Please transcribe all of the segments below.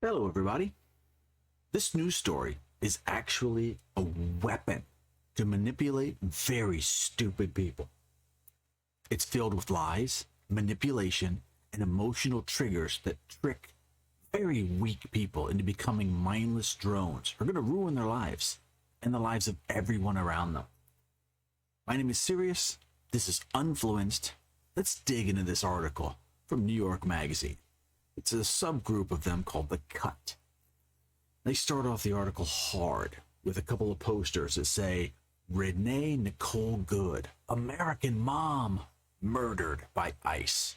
Hello, everybody. This news story is actually a weapon to manipulate very stupid people. It's filled with lies, manipulation, and emotional triggers that trick very weak people into becoming mindless drones who are going to ruin their lives and the lives of everyone around them. My name is Sirius. This is Unfluenced. Let's dig into this article from New York Magazine. It's a subgroup of them called The Cut. They start off the article hard with a couple of posters that say, Rene Good, American mom, murdered by ICE.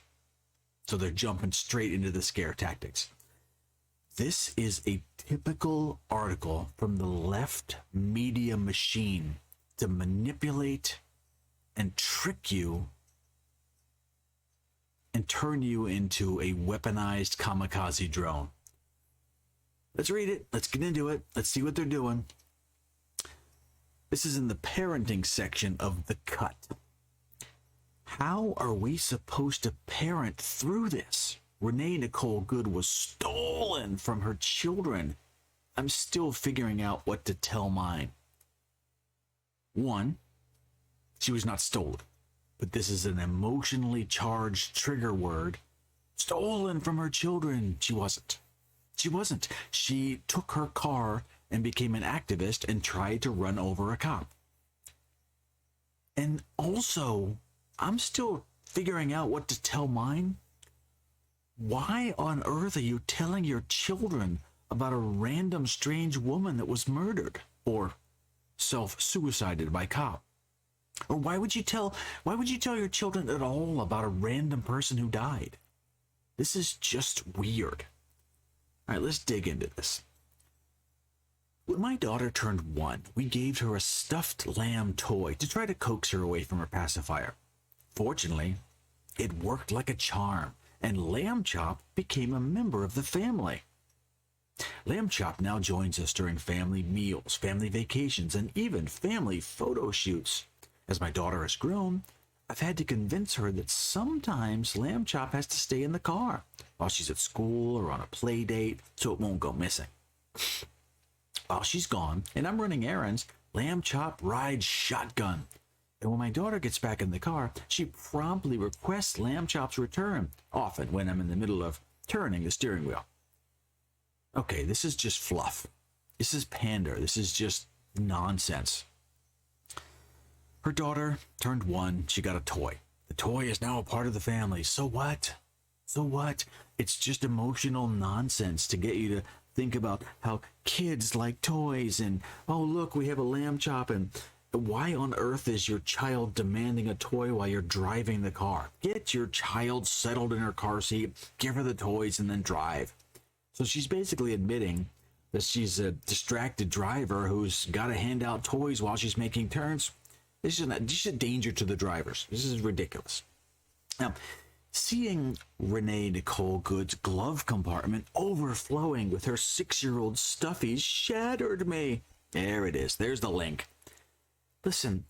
So they're jumping straight into the scare tactics. This is a typical article from the left media machine to manipulate and trick you and turn you into a weaponized kamikaze drone. Let's read it. Let's get into it. Let's see what they're doing. This is in the parenting section of The Cut. How are we supposed to parent through this? Rene Good was stolen from her children. I'm still figuring out what to tell mine. One, she was not stolen. But this is an emotionally charged trigger word. Stolen from her children. She wasn't. She took her car and became an activist and tried to run over a cop. And also, I'm still figuring out what to tell mine. Why on earth are you telling your children about a random strange woman that was murdered or self-suicided by cop? Or why would you tell your children at all about a random person who died? This is just weird. All right, let's dig into this. When my daughter turned 1, we gave her a stuffed lamb toy to try to coax her away from her pacifier. Fortunately, it worked like a charm, and Lamb Chop became a member of the family. Lamb Chop now joins us during family meals, family vacations, and even family photo shoots. As my daughter has grown, I've had to convince her that sometimes Lamb Chop has to stay in the car while she's at school or on a play date so it won't go missing. While she's gone and I'm running errands, Lamb Chop rides shotgun. And when my daughter gets back in the car, she promptly requests Lamb Chop's return, often when I'm in the middle of turning the steering wheel. Okay, this is just fluff. This is pander. This is just nonsense. Her daughter turned 1. She got a toy. The toy is now a part of the family. So what? It's just emotional nonsense to get you to think about how kids like toys and, oh, look, we have a Lamb Chop. And why on earth is your child demanding a toy while you're driving the car? Get your child settled in her car seat, give her the toys, and then drive. So she's basically admitting that she's a distracted driver who's got to hand out toys while she's making turns. This is a danger to the drivers. This is ridiculous. Now, seeing Rene Good's glove compartment overflowing with her 6-year-old stuffies shattered me. There it is. There's the link. Listen,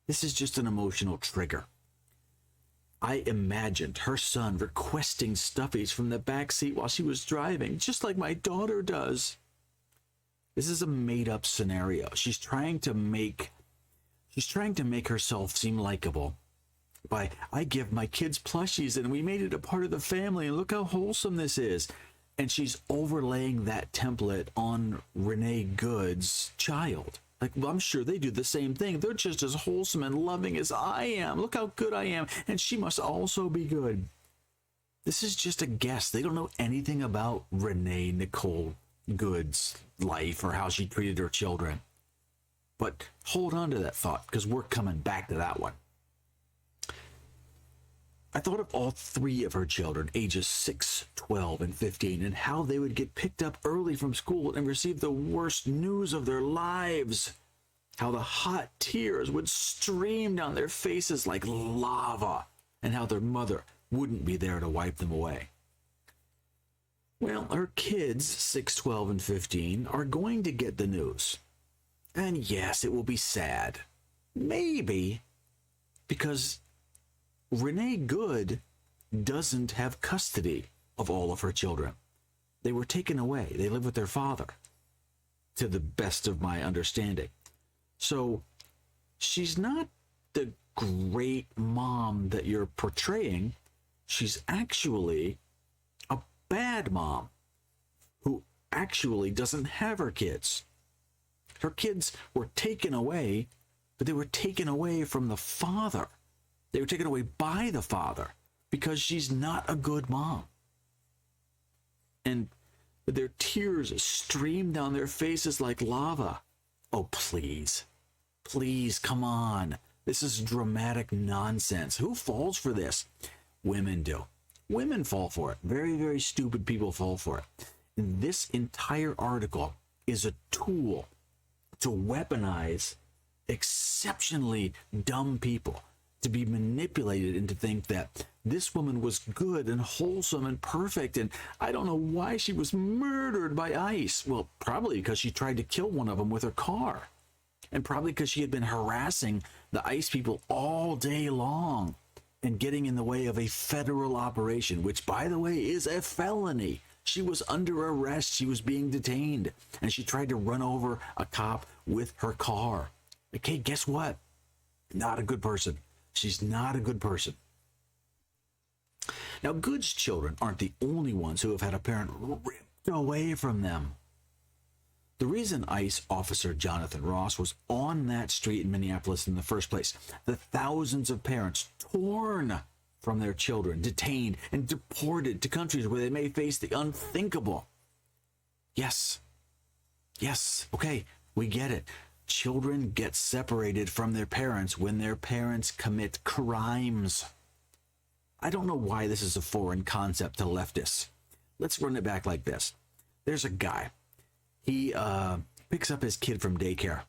this is just an emotional trigger. I imagined her son requesting stuffies from the back seat while she was driving, just like my daughter does. This is a made-up scenario. She's trying to make herself seem likable by, I give my kids plushies and we made it a part of the family and look how wholesome this is. And she's overlaying that template on Rene Good's child. Like, well, I'm sure they do the same thing. They're just as wholesome and loving as I am. Look how good I am. And she must also be good. This is just a guess. They don't know anything about Rene Good's life or how she treated her children. But hold on to that thought because we're coming back to that one. I thought of all 3 of her children, ages 6, 12, and 15, and how they would get picked up early from school and receive the worst news of their lives. How the hot tears would stream down their faces like lava, and how their mother wouldn't be there to wipe them away. Well, her kids, 6, 12, and 15, are going to get the news. And yes, it will be sad. Maybe because Rene Good doesn't have custody of all of her children. They were taken away. They live with their father, to the best of my understanding. So she's not the great mom that you're portraying. She's actually a bad mom who actually doesn't have her kids. Her kids were taken away, but they were taken away from the father. They were taken away by the father because she's not a good mom. And their tears stream down their faces like lava. Oh, please. Please, come on. This is dramatic nonsense. Who falls for this? Women do. Women fall for it. Very, very stupid people fall for it. And this entire article is a tool to weaponize exceptionally dumb people, to be manipulated and to think that this woman was good and wholesome and perfect, and I don't know why she was murdered by ICE. Well, probably because she tried to kill one of them with her car, and probably because she had been harassing the ICE people all day long and getting in the way of a federal operation, which, by the way, is a felony. She was under arrest. She was being detained, and she tried to run over a cop with her car. Okay, guess what? Not a good person. She's not a good person. Now, Good's children aren't the only ones who have had a parent ripped away from them. The reason ICE officer Jonathan Ross was on that street in Minneapolis in the first place, the thousands of parents torn from their children, detained and deported to countries where they may face the unthinkable. Yes, okay, we get it. Children get separated from their parents when their parents commit crimes. I don't know why this is a foreign concept to leftists. Let's run it back like this. There's a guy. He picks up his kid from daycare,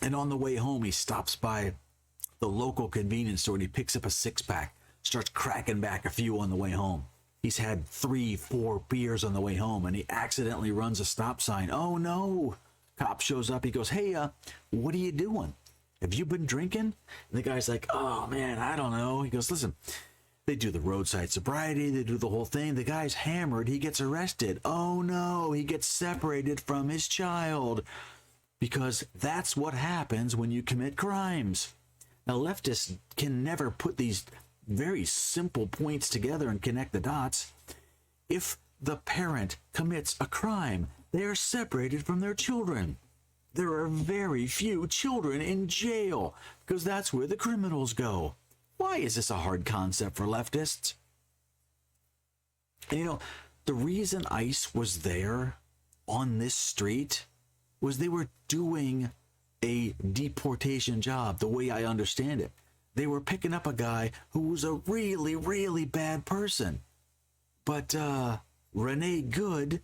and on the way home, he stops by the local convenience store and he picks up a six-pack, starts cracking back a few on the way home. He's had 3-4 beers on the way home, and he accidentally runs a stop sign. Oh, no. Cop shows up. He goes, hey, what are you doing? Have you been drinking? And the guy's like, oh, man, I don't know. He goes, listen, they do the roadside sobriety. They do the whole thing. The guy's hammered. He gets arrested. Oh, no. He gets separated from his child, because that's what happens when you commit crimes. Now, leftists can never put these very simple points together and connect the dots. If the parent commits a crime, they are separated from their children. There are very few children in jail because that's where the criminals go. Why is this a hard concept for leftists? And you know, the reason ICE was there on this street was they were doing a deportation job, the way I understand it. They were picking up a guy who was a really, really bad person. But Rene Good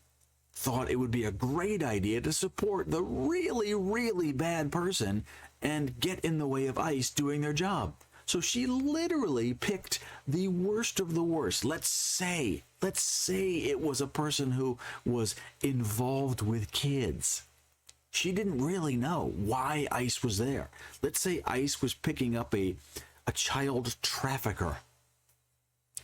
thought it would be a great idea to support the really, really bad person and get in the way of ICE doing their job. So she literally picked the worst of the worst. Let's say it was a person who was involved with kids. She didn't really know why ICE was there. Let's say ICE was picking up a child trafficker.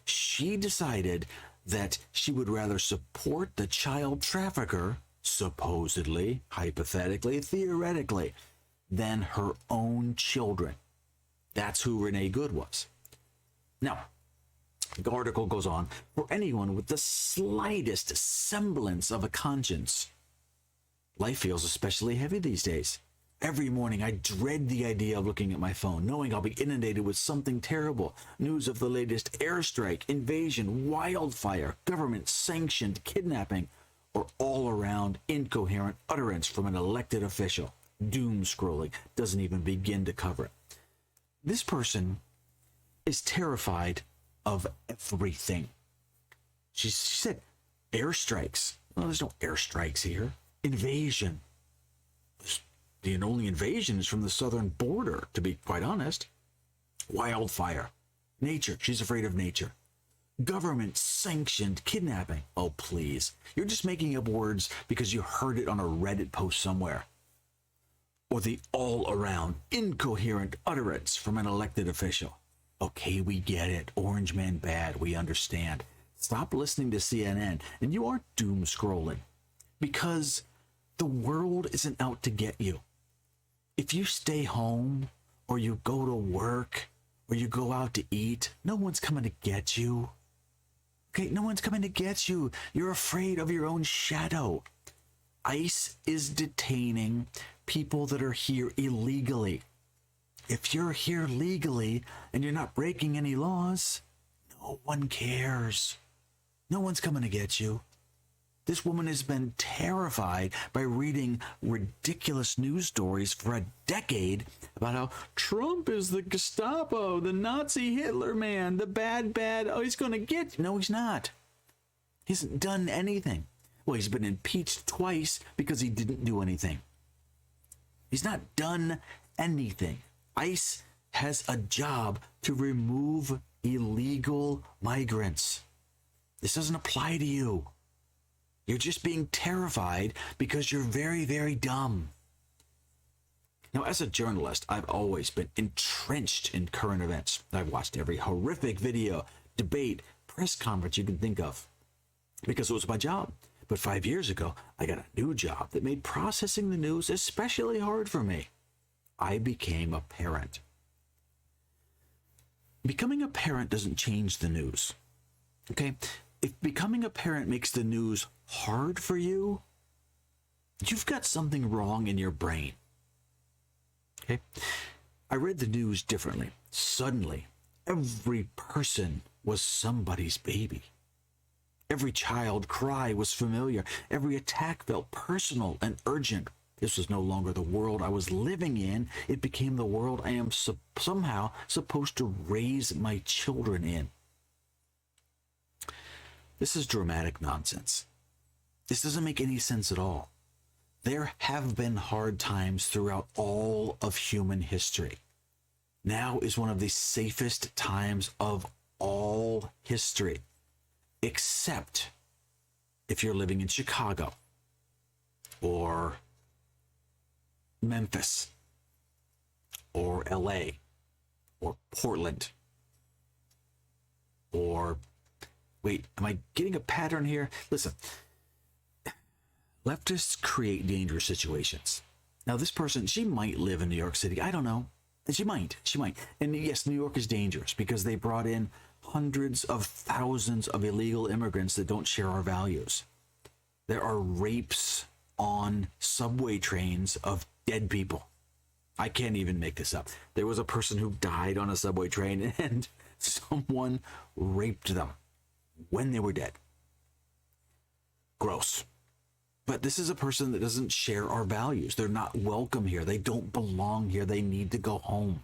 She decided that she would rather support the child trafficker, supposedly, hypothetically, theoretically, than her own children. That's who Rene Good was. Now, the article goes on, for anyone with the slightest semblance of a conscience, life feels especially heavy these days. Every morning, I dread the idea of looking at my phone, knowing I'll be inundated with something terrible. News of the latest airstrike, invasion, wildfire, government-sanctioned kidnapping, or all-around incoherent utterance from an elected official. Doom scrolling doesn't even begin to cover it. This person is terrified of everything. She said, airstrikes. Well, there's no airstrikes here. Invasion. The only invasion is from the southern border, to be quite honest. Wildfire. Nature. She's afraid of nature. Government-sanctioned kidnapping. Oh, please. You're just making up words because you heard it on a Reddit post somewhere. Or the all-around incoherent utterance from an elected official. Okay, we get it. Orange man bad. We understand. Stop listening to CNN, and you are doom scrolling, because the world isn't out to get you. If you stay home, or you go to work, or you go out to eat, no one's coming to get you. Okay, no one's coming to get you. You're afraid of your own shadow. ICE is detaining people that are here illegally. If you're here legally and you're not breaking any laws, no one cares. No one's coming to get you. This woman has been terrified by reading ridiculous news stories for a decade about how Trump is the Gestapo, the Nazi Hitler man, the bad, oh, he's going to get you. No, he's not. He hasn't done anything. Well, he's been impeached twice because he didn't do anything. He's not done anything. ICE has a job to remove illegal migrants. This doesn't apply to you. You're just being terrified because you're very, very dumb. Now, as a journalist, I've always been entrenched in current events. I've watched every horrific video, debate, press conference you can think of because it was my job. But 5 years ago, I got a new job that made processing the news especially hard for me. I became a parent. Becoming a parent doesn't change the news. Okay? If becoming a parent makes the news hard for you, you've got something wrong in your brain. Okay? I read the news differently. Suddenly, every person was somebody's baby. Every child cry was familiar. Every attack felt personal and urgent. This was no longer the world I was living in. It became the world I am somehow supposed to raise my children in. This is dramatic nonsense. This doesn't make any sense at all. There have been hard times throughout all of human history. Now is one of the safest times of all history, except if you're living in Chicago or Memphis or LA or Portland or, wait, am I getting a pattern here? Listen, leftists create dangerous situations. Now, this person, she might live in New York City. I don't know. She might. And yes, New York is dangerous because they brought in hundreds of thousands of illegal immigrants that don't share our values. There are rapes on subway trains of dead people. I can't even make this up. There was a person who died on a subway train and someone raped them when they were dead. Gross. But this is a person that doesn't share our values. They're not welcome here. They don't belong here. They need to go home.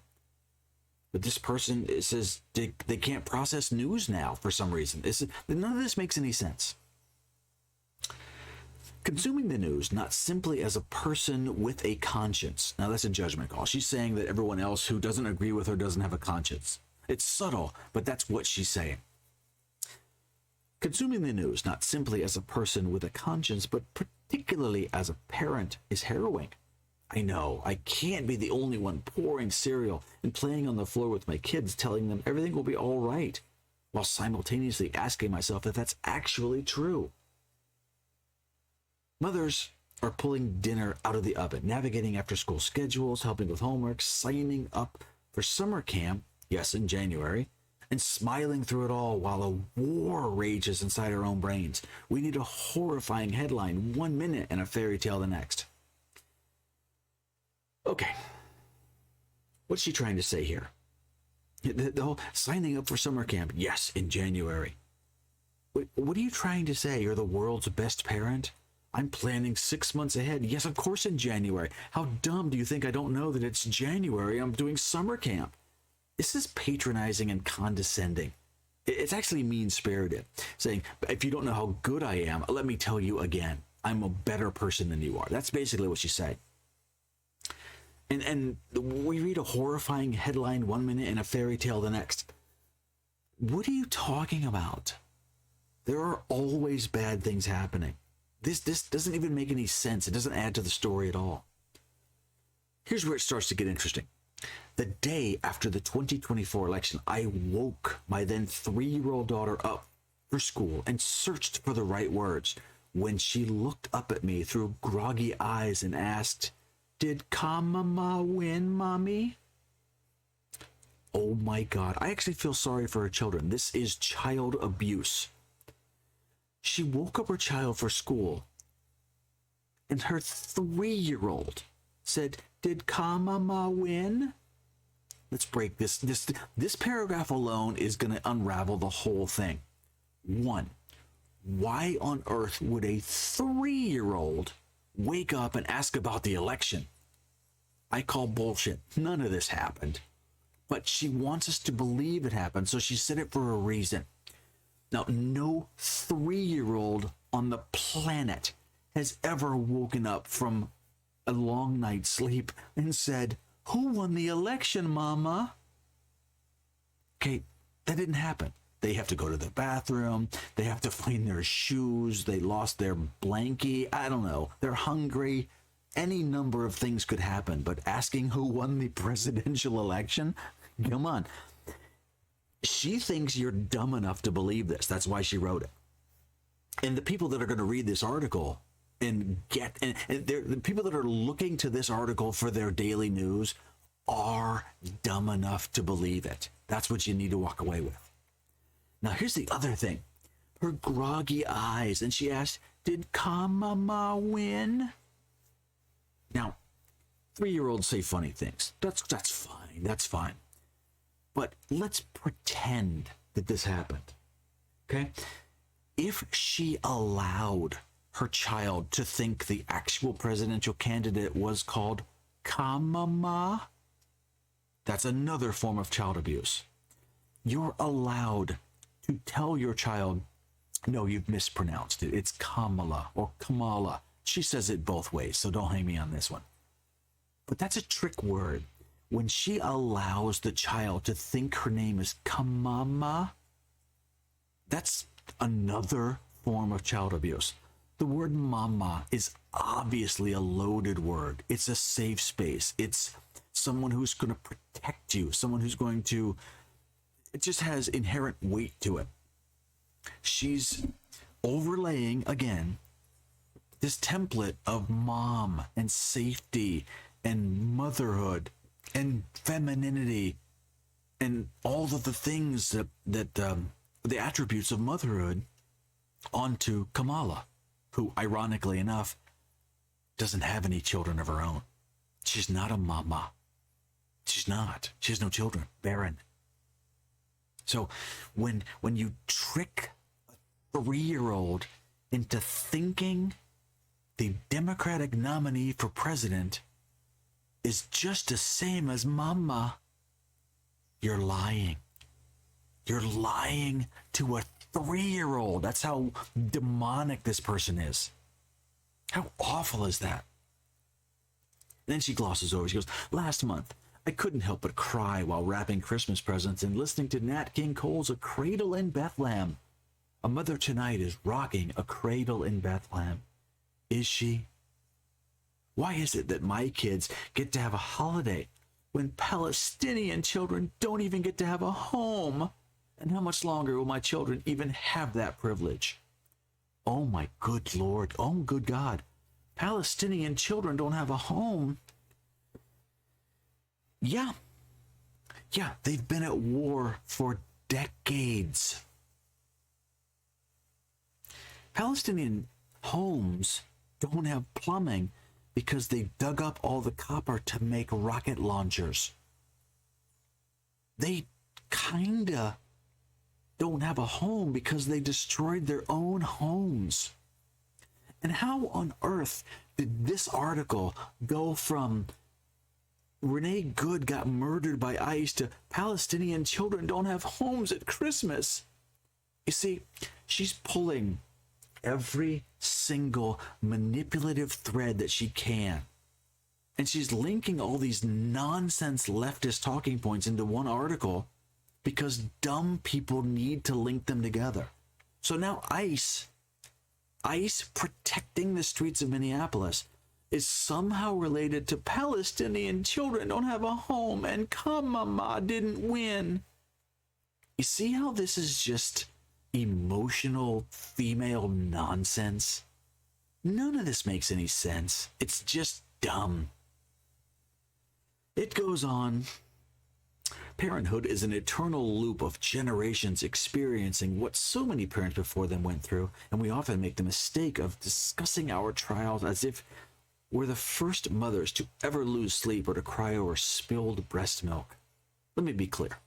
But this person says they can't process news now for some reason. None of this makes any sense. Consuming the news, not simply as a person with a conscience. Now, that's a judgment call. She's saying that everyone else who doesn't agree with her doesn't have a conscience. It's subtle, but that's what she's saying. Consuming the news, not simply as a person with a conscience, but particularly as a parent, is harrowing. I know, I can't be the only one pouring cereal and playing on the floor with my kids, telling them everything will be all right, while simultaneously asking myself if that's actually true. Mothers are pulling dinner out of the oven, navigating after-school schedules, helping with homework, signing up for summer camp, yes, in January, and smiling through it all while a war rages inside our own brains. We need a horrifying headline 1 minute and a fairy tale the next. Okay, what's she trying to say here? The whole signing up for summer camp, yes, in January. What are you trying to say? You're the world's best parent? I'm planning 6 months ahead. Yes, of course in January. How dumb do you think I don't know that it's January? I'm doing summer camp. This is patronizing and condescending. It's actually mean-spirited, saying, if you don't know how good I am, let me tell you again, I'm a better person than you are. That's basically what she's saying. And we read a horrifying headline 1 minute and a fairy tale the next. What are you talking about? There are always bad things happening. This doesn't even make any sense. It doesn't add to the story at all. Here's where it starts to get interesting. The day after the 2024 election, I woke my then 3-year-old daughter up for school and searched for the right words when she looked up at me through groggy eyes and asked, "Did Kamama win, Mommy?" Oh my God, I actually feel sorry for her children. This is child abuse. She woke up her child for school, and her 3-year-old said, "Did Kamama win?" Let's break this. This paragraph alone is going to unravel the whole thing. 1, why on earth would a 3-year-old wake up and ask about the election? I call bullshit. None of this happened. But she wants us to believe it happened, so she said it for a reason. Now, no 3-year-old on the planet has ever woken up from a long night's sleep and said, "Who won the election, Mama?" Okay, that didn't happen. They have to go to the bathroom. They have to find their shoes. They lost their blankie. I don't know. They're hungry. Any number of things could happen. But asking who won the presidential election? Come on. She thinks you're dumb enough to believe this. That's why she wrote it. And the people that are going to read this article and the people that are looking to this article for their daily news are dumb enough to believe it. That's what you need to walk away with. Now, here's the other thing. Her groggy eyes, and she asked, "Did Kamama win?" Now, 3-year-olds say funny things. That's fine. That's fine. But let's pretend that this happened. Okay? If she allowed her child to think the actual presidential candidate was called Kamama, that's another form of child abuse. You're allowed to tell your child, "No, you've mispronounced it. It's Kamala or Kamala." She says it both ways, so don't hang me on this one. But that's a trick word. When she allows the child to think her name is Kamama, that's another form of child abuse. The word mama is obviously a loaded word. It's a safe space. It's someone who's going to protect you, someone who's going to, it just has inherent weight to it. She's overlaying, again, this template of mom and safety and motherhood and femininity and all of the things that the attributes of motherhood onto Kamala, who, ironically enough, doesn't have any children of her own. She's not a mama. She's not. She has no children. Barren. So when you trick a 3-year-old into thinking the Democratic nominee for president is just the same as mama, you're lying. You're lying to a 3-year-old. That's how demonic this person is. How awful is that? Then she glosses over. She goes, "Last month, I couldn't help but cry while wrapping Christmas presents and listening to Nat King Cole's A Cradle in Bethlehem. A mother tonight is rocking a cradle in Bethlehem. Is she? Why is it that my kids get to have a holiday when Palestinian children don't even get to have a home? And how much longer will my children even have that privilege? Oh my good Lord. Oh good God. Palestinian children don't have a home. Yeah, they've been at war for decades. Palestinian homes don't have plumbing because they dug up all the copper to make rocket launchers. They kinda don't have a home because they destroyed their own homes. And how on earth did this article go from Rene Good got murdered by ICE to Palestinian children don't have homes at Christmas? You see, she's pulling every single manipulative thread that she can. And she's linking all these nonsense leftist talking points into one article because dumb people need to link them together. So now ICE protecting the streets of Minneapolis is somehow related to Palestinian children don't have a home and Kamama didn't win. You see how this is just emotional female nonsense. None of this makes any sense. It's just dumb. It goes on. Parenthood is an eternal loop of generations experiencing what so many parents before them went through, and we often make the mistake of discussing our trials as if we're the first mothers to ever lose sleep or to cry over spilled breast milk. Let me be clear.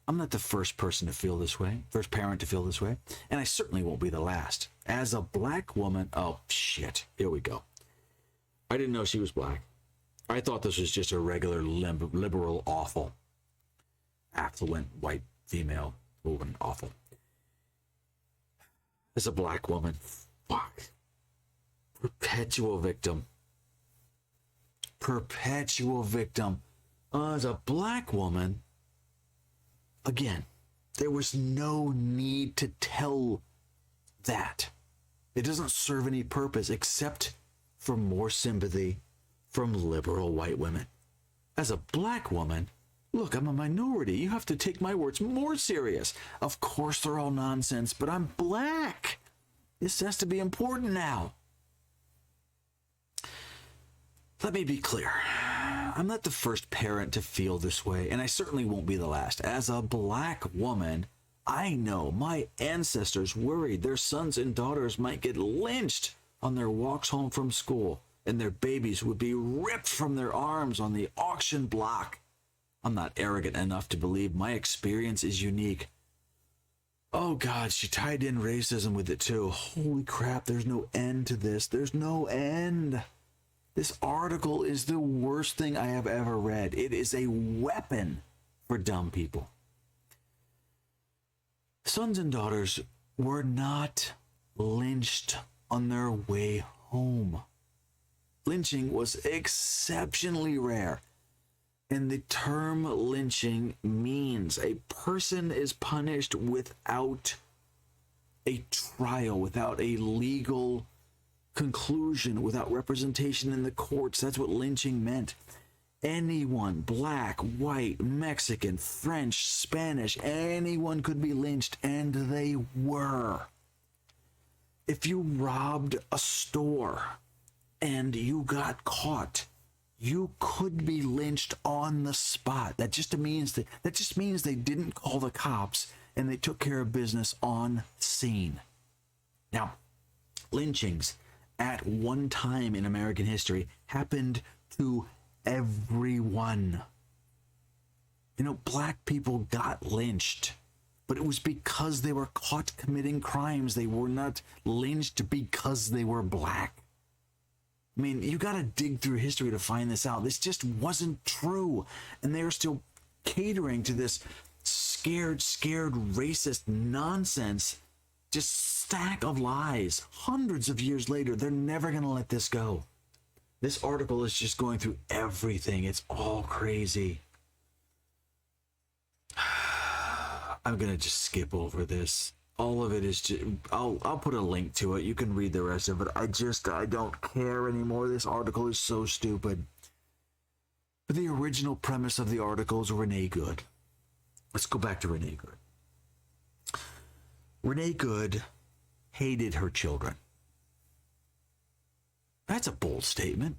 I'm not the first person to feel this way, first parent to feel this way, and I certainly won't be the last. As a black woman, oh shit, here we go. I didn't know she was black. I thought this was just a regular liberal awful. Affluent white female woman awful. As a black woman, fuck. Perpetual victim. Perpetual victim. As a black woman, again, there was no need to tell that. It doesn't serve any purpose except for more sympathy from liberal white women. As a black woman, look, I'm a minority. You have to take my words more serious. Of course they're all nonsense, but I'm black. This has to be important now. Let me be clear. I'm not the first parent to feel this way, and I certainly won't be the last. As a black woman, I know my ancestors worried their sons and daughters might get lynched on their walks home from school, and their babies would be ripped from their arms on the auction block. I'm not arrogant enough to believe my experience is unique. Oh God, she tied in racism with it too. Holy crap, there's no end to this. There's no end. This article is the worst thing I have ever read. It is a weapon for dumb people. Sons and daughters were not lynched on their way home. Lynching was exceptionally rare. And the term lynching means a person is punished without a trial, without a legal conclusion, without representation in the courts. That's what lynching meant. Anyone, black, white, Mexican, French, Spanish, anyone could be lynched, and they were. If you robbed a store and you got caught, you could be lynched on the spot. That just means they didn't call the cops and they took care of business on scene. Now, lynchings at one time in American history happened to everyone. You know, black people got lynched, but it was because they were caught committing crimes. They were not lynched because they were black. I mean, you got to dig through history to find this out. This just wasn't true. And they're still catering to this scared racist nonsense. Just stack of lies. Hundreds of years later, they're never going to let this go. This article is just going through everything. It's all crazy. I'm going to just skip over this. All of it is just, I'll put a link to it. You can read the rest of it. I don't care anymore. This article is so stupid. But the original premise of the article is Rene Good. Let's go back to Rene Good. Rene Good hated her children. That's a bold statement.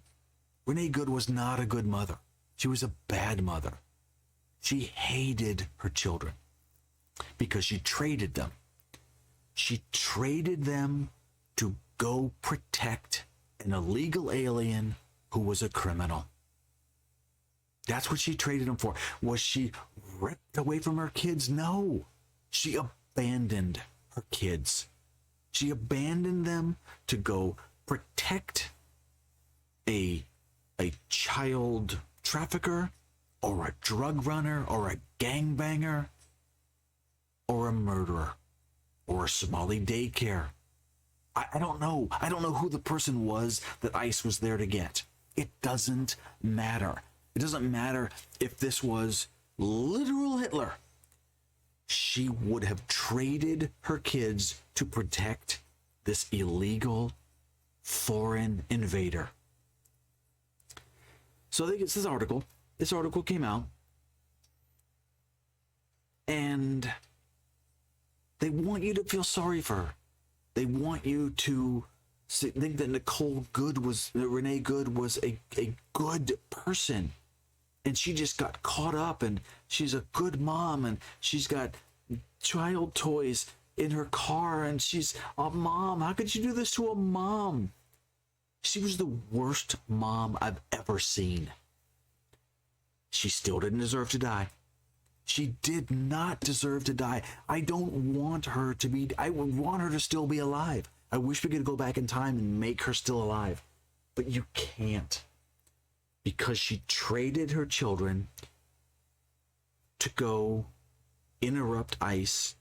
Rene Good was not a good mother. She was a bad mother. She hated her children because she traded them. She traded them to go protect an illegal alien who was a criminal. That's what she traded them for. Was she ripped away from her kids? No. She abandoned her kids. She abandoned them to go protect a child trafficker or a drug runner or a gangbanger or a murderer or a Somali daycare. I don't know. I don't know who the person was that ICE was there to get. It doesn't matter. It doesn't matter if this was literal Hitler. She would have traded her kids to protect this illegal foreign invader. So they get this article. This article came out, and They want you to feel sorry for her. They want you to think that Rene Good was a good person. And she just got caught up, and she's a good mom, and she's got child toys in her car, and she's a mom. How could you do this to a mom? She was the worst mom I've ever seen. She still didn't deserve to die. She did not deserve to die. I don't want her to be, I would want her to still be alive. I wish we could go back in time and make her still alive. But you can't. Because she traded her children to go interrupt ICE,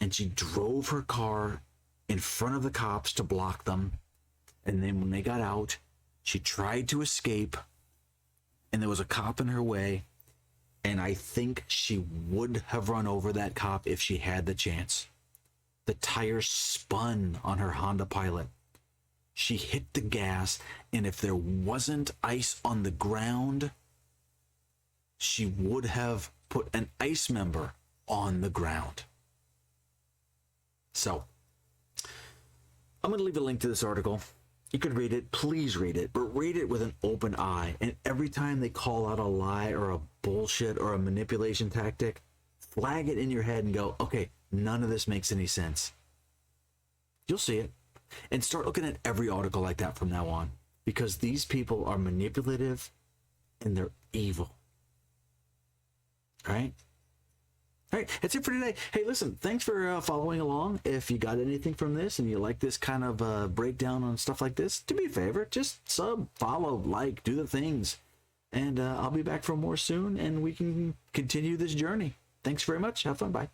and she drove her car in front of the cops to block them. And then when they got out, she tried to escape, and there was a cop in her way, and I think she would have run over that cop if she had the chance. The tires spun on her Honda Pilot. She hit the gas, and if there wasn't ice on the ground, she would have put an ICE member on the ground. So, I'm going to leave a link to this article. You could read it. Please read it, but read it with an open eye. And every time they call out a lie or a bullshit or a manipulation tactic, flag it in your head and go, okay, none of this makes any sense. You'll see it. And start looking at every article like that from now on, because these people are manipulative and they're evil. All right? All right, that's it for today. Hey, listen, thanks for following along. If you got anything from this and you like this kind of breakdown on stuff like this, do me a favor, just sub, follow, like, do the things. And I'll be back for more soon, and we can continue this journey. Thanks very much. Have fun. Bye.